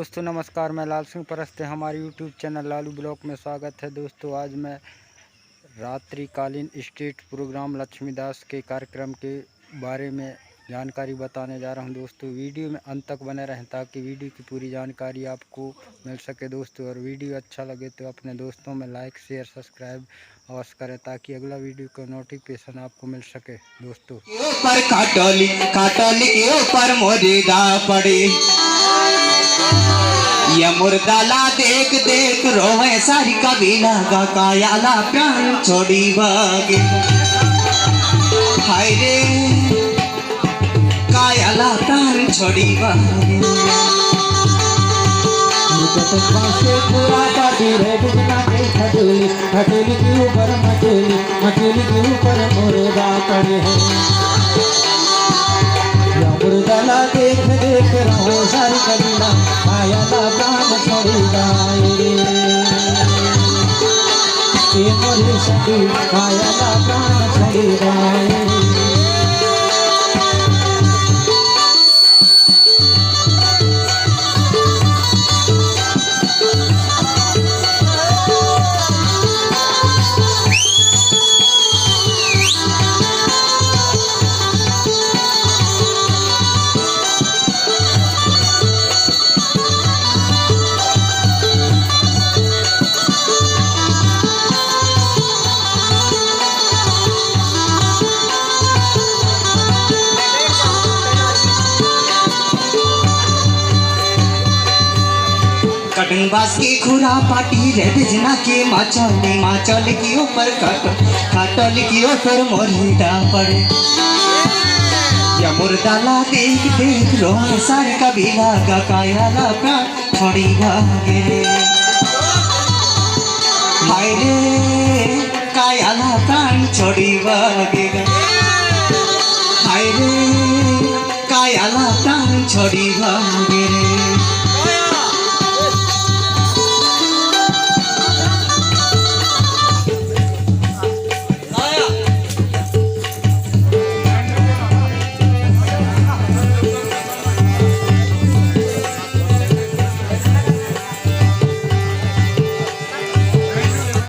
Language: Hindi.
दोस्तों नमस्कार, मैं लाल सिंह परस्ते हमारे यूट्यूब चैनल लालू ब्लॉग में स्वागत है। दोस्तों आज मैं रात्रिकालीन स्टेज प्रोग्राम लक्ष्मीदास के कार्यक्रम के बारे में जानकारी बताने जा रहा हूं। दोस्तों वीडियो में अंत तक बने रहें ताकि वीडियो की पूरी जानकारी आपको मिल सके। दोस्तों और वीडियो अच्छा लगे तो अपने दोस्तों में लाइक शेयर सब्सक्राइब अवश्य करें ताकि अगला वीडियो का नोटिफिकेशन आपको मिल सके। दोस्तों ऊपर काटोली के ऊपर मुर्दा पड़े, ये मुर्दाला देख देख रोवे सारी कबीला का कायाला प्राण छोड़ी भागे। हाय रे कायाला प्राण छोड़ी भागे। पूरा पार्टी रे बिना के खटोली खटोली के ऊपर मचोली मचोली के ऊपर मुर्दा पड़े हैं। मुर्दाला देख देख रहो सारी कबीला कायाला प्राण छोड़ी गाए। ये मोरे सखी कायाला प्राण छोड़ी गाए। कटन बास की खुरा पाटी रे बिजना के माचल की ऊपर काटल की ऊपर मुर्दा पड़े। या मुर्दाला देख देख रोए सारे कबीला का कायाला प्राण छोड़ी भागे। हाय रे कायाला प्राण छोड़ी भागे। हाय रे कायाला प्राण छोड़ी भागे रे।